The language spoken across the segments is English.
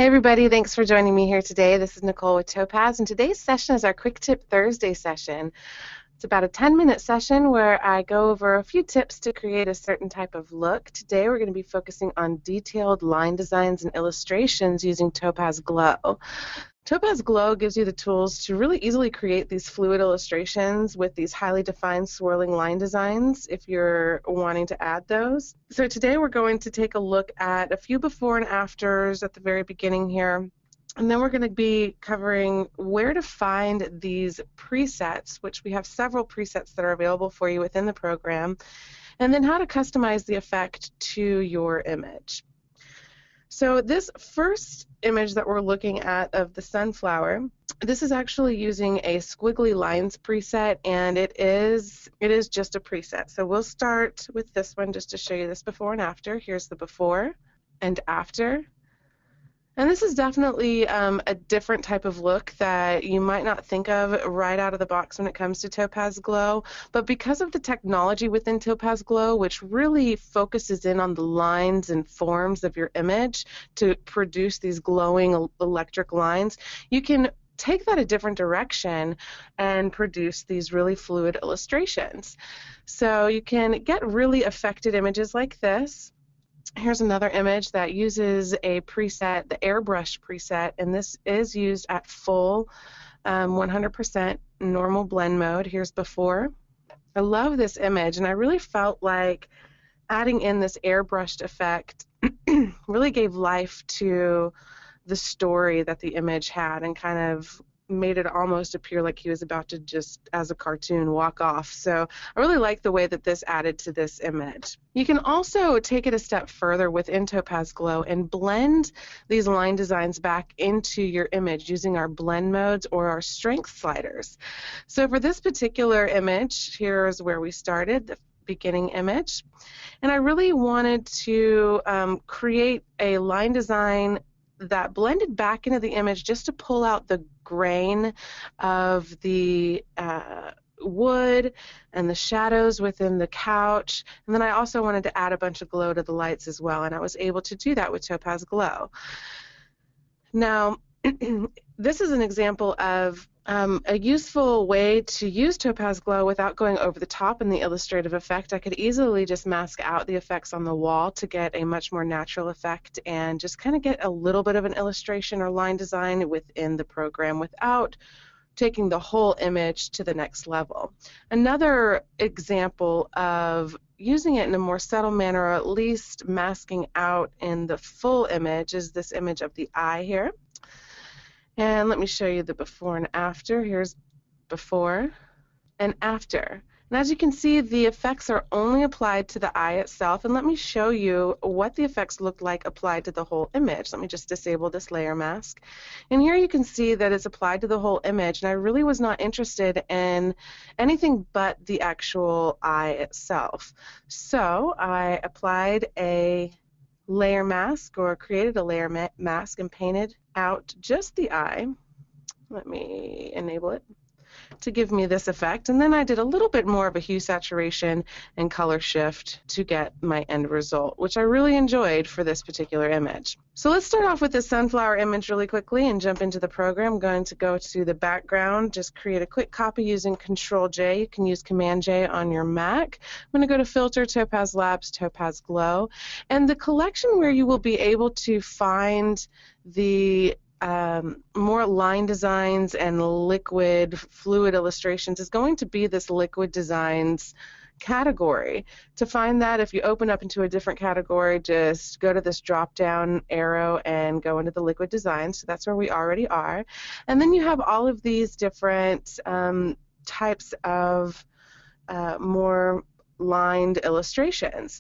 Hey everybody, thanks for joining me here today. This is Nicole with Topaz, and today's session is our Quick Tip Thursday session. It's about a 10-minute session where I go over a few tips to create a certain type of look. Today we're going to be focusing on detailed line designs and illustrations using Topaz Glow. Topaz Glow gives you the tools to really easily create these fluid illustrations with these highly defined swirling line designs if you're wanting to add those. So today we're going to take a look at a few before and afters at the very beginning here. And then we're going to be covering where to find these presets, which we have several presets that are available for you within the program, and then how to customize the effect to your image. So this first image that we're looking at of the sunflower, this is actually using a Squiggly Lines preset, and it is just a preset. So we'll start with this one just to show you this before and after. Here's the before and after. And this is definitely a different type of look that you might not think of right out of the box when it comes to Topaz Glow. But because of the technology within Topaz Glow, which really focuses in on the lines and forms of your image to produce these glowing electric lines, you can take that a different direction and produce these really fluid illustrations. So you can get really affected images like this. Here's another image that uses a preset, the Airbrush preset, and this is used at full 100% normal blend mode. Here's before. I love this image, and I really felt like adding in this airbrushed effect really gave life to the story that the image had and kind of made it almost appear like he was about to just, as a cartoon, walk off. So I really like the way that this added to this image. You can also take it a step further within Topaz Glow and blend these line designs back into your image using our blend modes or our strength sliders. So for this particular image, here's where we started, the beginning image. And I really wanted to create a line design that blended back into the image just to pull out the grain of the wood and the shadows within the couch. And then I also wanted to add a bunch of glow to the lights as well, and I was able to do that with Topaz Glow. Now, this is an example of a useful way to use Topaz Glow without going over the top in the illustrative effect. I could easily just mask out the effects on the wall to get a much more natural effect and just kind of get a little bit of an illustration or line design within the program without taking the whole image to the next level. Another example of using it in a more subtle manner, or at least masking out in the full image, is this image of the eye here. And let me show you the before and after. Here's before and after. And as you can see, the effects are only applied to the eye itself. And let me show you what the effects look like applied to the whole image. Let me just disable this layer mask. And here you can see that it's applied to the whole image. And I really was not interested in anything but the actual eye itself. So I applied a layer mask, or created a layer mask, and painted out just the eye. Let me enable it to give me this effect, and then I did a little bit more of a hue saturation and color shift to get my end result, which I really enjoyed for this particular image. So let's start off with this sunflower image really quickly and jump into the program. I'm going to go to the background, just create a quick copy using Control-J. You can use Command-J on your Mac. I'm going to go to Filter, Topaz Labs, Topaz Glow, and the collection where you will be able to find the more line designs and liquid fluid illustrations is going to be this liquid designs category. To find that, if you open up into a different category, just go to this drop down arrow and go into the liquid designs. So that's where we already are. And then you have all of these different types of more lined illustrations.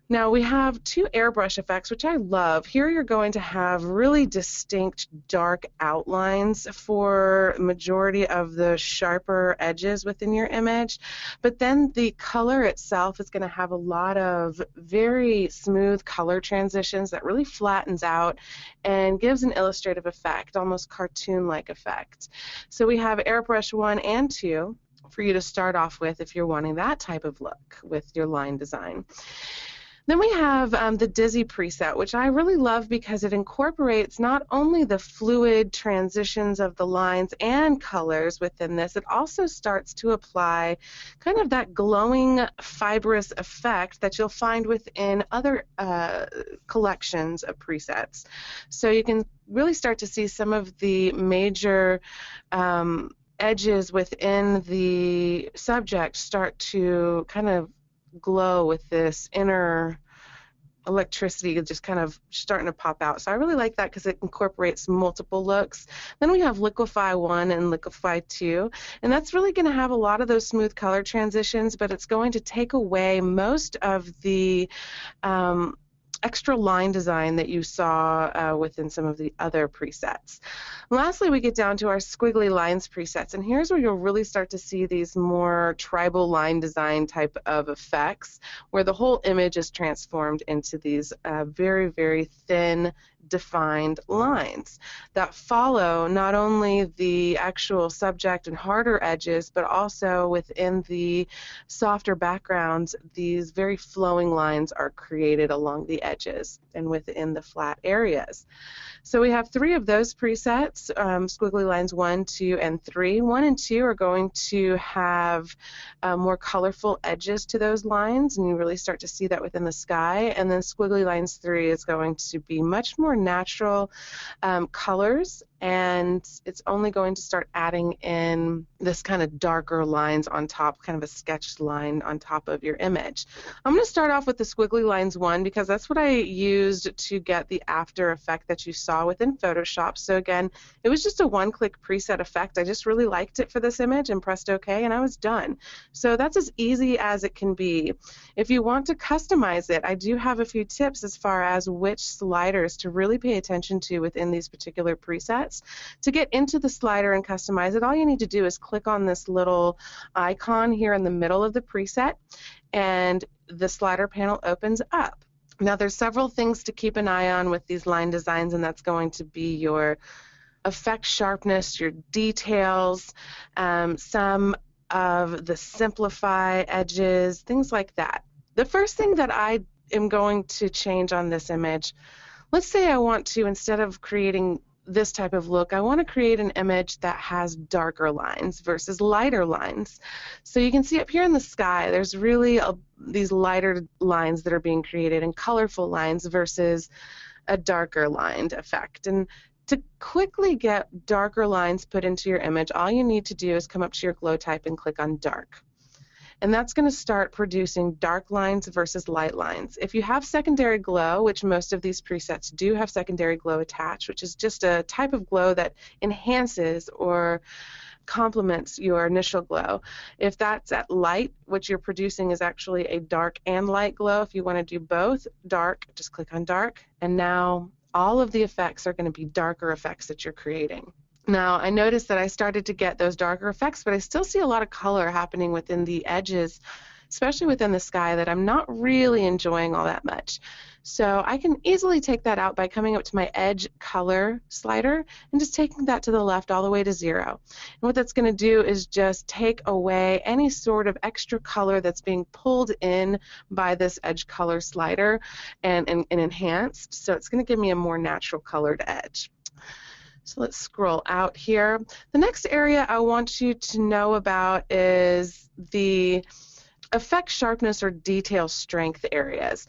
Now we have two airbrush effects, which I love. Here you're going to have really distinct dark outlines for majority of the sharper edges within your image, but then the color itself is going to have a lot of very smooth color transitions that really flattens out and gives an illustrative effect, almost cartoon-like effect. So we have airbrush 1 and 2 for you to start off with if you're wanting that type of look with your line design. Then we have the Dizzy preset, which I really love because it incorporates not only the fluid transitions of the lines and colors within this, it also starts to apply kind of that glowing fibrous effect that you'll find within other collections of presets. So you can really start to see some of the major edges within the subject start to kind of glow with this inner electricity just kind of starting to pop out. So I really like that because it incorporates multiple looks. Then we have Liquify 1 and Liquify 2, and that's really going to have a lot of those smooth color transitions, but it's going to take away most of the extra line design that you saw within some of the other presets. And lastly, we get down to our Squiggly Lines presets, and here's where you'll really start to see these more tribal line design type of effects, where the whole image is transformed into these very, very thin, defined lines that follow not only the actual subject and harder edges, but also within the softer backgrounds, these very flowing lines are created along the edges and within the flat areas. So we have 3 of those presets, Squiggly Lines 1, 2, and 3. 1 and 2 are going to have more colorful edges to those lines, and you really start to see that within the sky. And then Squiggly Lines 3 is going to be much more natural colors, and it's only going to start adding in this kind of darker lines on top, kind of a sketched line on top of your image. I'm going to start off with the Squiggly Lines 1 because that's what I used to get the after effect that you saw within Photoshop. So again, it was just a one-click preset effect. I just really liked it for this image and pressed OK, and I was done. So that's as easy as it can be. If you want to customize it, I do have a few tips as far as which sliders to really pay attention to within these particular presets. To get into the slider and customize it, all you need to do is click on this little icon here in the middle of the preset, and the slider panel opens up. Now there's several things to keep an eye on with these line designs, and that's going to be your effect sharpness, your details, some of the simplify edges, things like that. The first thing that I am going to change on this image, let's say I want to, instead of creating this type of look, I want to create an image that has darker lines versus lighter lines. So you can see up here in the sky, there's really these lighter lines that are being created and colorful lines versus a darker lined effect. And to quickly get darker lines put into your image, all you need to do is come up to your glow type and click on dark. And that's going to start producing dark lines versus light lines. If you have secondary glow, which most of these presets do have secondary glow attached, which is just a type of glow that enhances or complements your initial glow. If that's at light, what you're producing is actually a dark and light glow. If you want to do both, dark, just click on dark, and now all of the effects are going to be darker effects that you're creating. Now, I noticed that I started to get those darker effects, but I still see a lot of color happening within the edges, especially within the sky, that I'm not really enjoying all that much. So I can easily take that out by coming up to my edge color slider and just taking that to the left all the way to 0. And what that's going to do is just take away any sort of extra color that's being pulled in by this edge color slider and enhanced. So it's going to give me a more natural colored edge. So let's scroll out here. The next area I want you to know about is the effect sharpness or detail strength areas.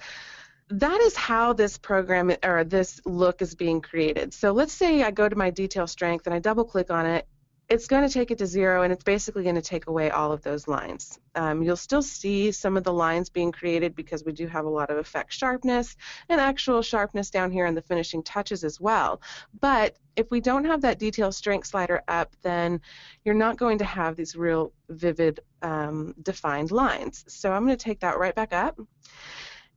That is how this program or this look is being created. So let's say I go to my detail strength and I double click on it. It's going to take it to 0, and it's basically going to take away all of those lines. You'll still see some of the lines being created because we do have a lot of effect sharpness and actual sharpness down here in the finishing touches as well. But if we don't have that detail strength slider up, then you're not going to have these real vivid defined lines. So I'm going to take that right back up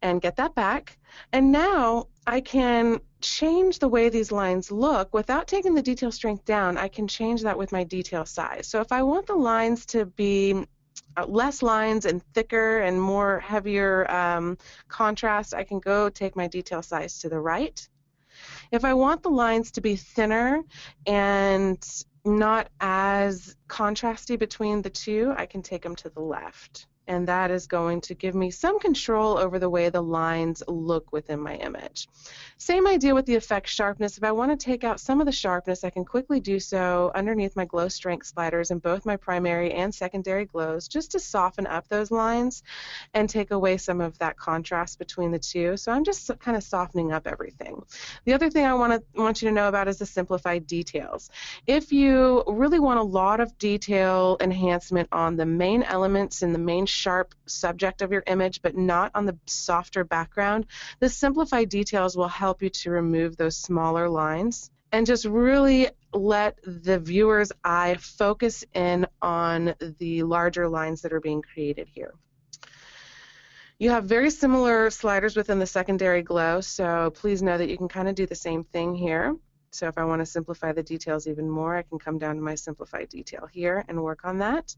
and get that back. And now I can change the way these lines look without taking the detail strength down. I can change that with my detail size. So if I want the lines to be less lines and thicker and more heavier contrast, I can go take my detail size to the right. If I want the lines to be thinner and not as contrasty between the two, I can take them to the left. and that is going to give me some control over the way the lines look within my image. Same idea with the effect sharpness. If I want to take out some of the sharpness, I can quickly do so underneath my glow strength sliders in both my primary and secondary glows, just to soften up those lines and take away some of that contrast between the two. So I'm just kind of softening up everything. The other thing I want you to know about is the simplified details. If you really want a lot of detail enhancement on the main elements and the main sharp subject of your image, but not on the softer background, the simplified details will help you to remove those smaller lines and just really let the viewer's eye focus in on the larger lines that are being created here. You have very similar sliders within the secondary glow, so please know that you can kind of do the same thing here. So if I want to simplify the details even more, I can come down to my simplified detail here and work on that.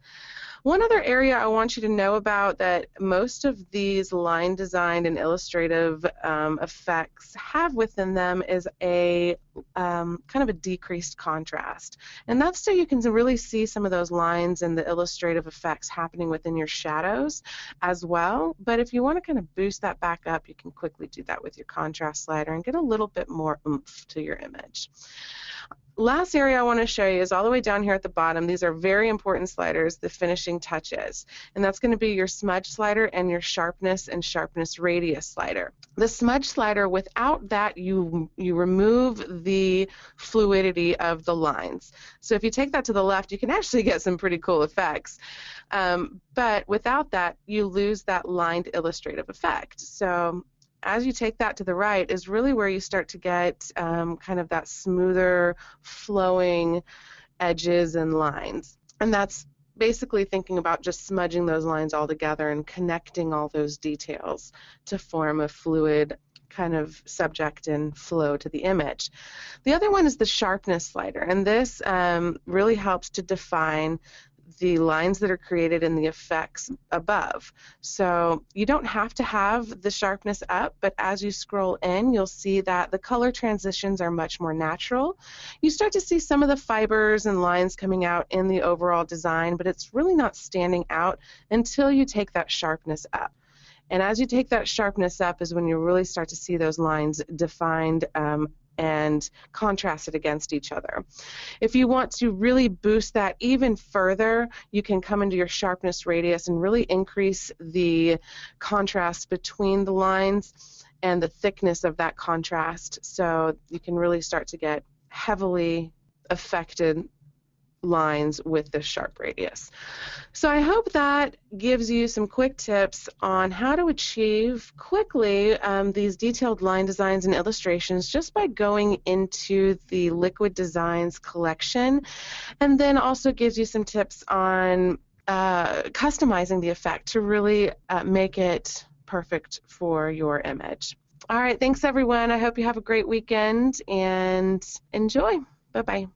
One other area I want you to know about that most of these line designed and illustrative effects have within them is a kind of a decreased contrast. And that's so you can really see some of those lines and the illustrative effects happening within your shadows as well. But if you want to kind of boost that back up, you can quickly do that with your contrast slider and get a little bit more oomph to your image. Last area I want to show you is all the way down here at the bottom. These are very important sliders, the finishing touches. And that's going to be your smudge slider and your sharpness and sharpness radius slider. The smudge slider, without that, you remove the fluidity of the lines. So if you take that to the left, you can actually get some pretty cool effects. But without that, you lose that lined illustrative effect. So as you take that to the right is really where you start to get kind of that smoother flowing edges and lines. And that's basically thinking about just smudging those lines all together and connecting all those details to form a fluid kind of subject and flow to the image. The other one is the sharpness slider, and this really helps to define the lines that are created in the effects above. So you don't have to have the sharpness up, but as you scroll in, you'll see that the color transitions are much more natural. You start to see some of the fibers and lines coming out in the overall design, but it's really not standing out until you take that sharpness up. And as you take that sharpness up is when you really start to see those lines defined and contrasted against each other. If you want to really boost that even further, you can come into your sharpness radius and really increase the contrast between the lines and the thickness of that contrast, so you can really start to get heavily affected lines with the sharp radius. So I hope that gives you some quick tips on how to achieve quickly these detailed line designs and illustrations just by going into the Liquid Designs collection, and then also gives you some tips on customizing the effect to really make it perfect for your image. All right, thanks everyone. I hope you have a great weekend and enjoy. Bye-bye.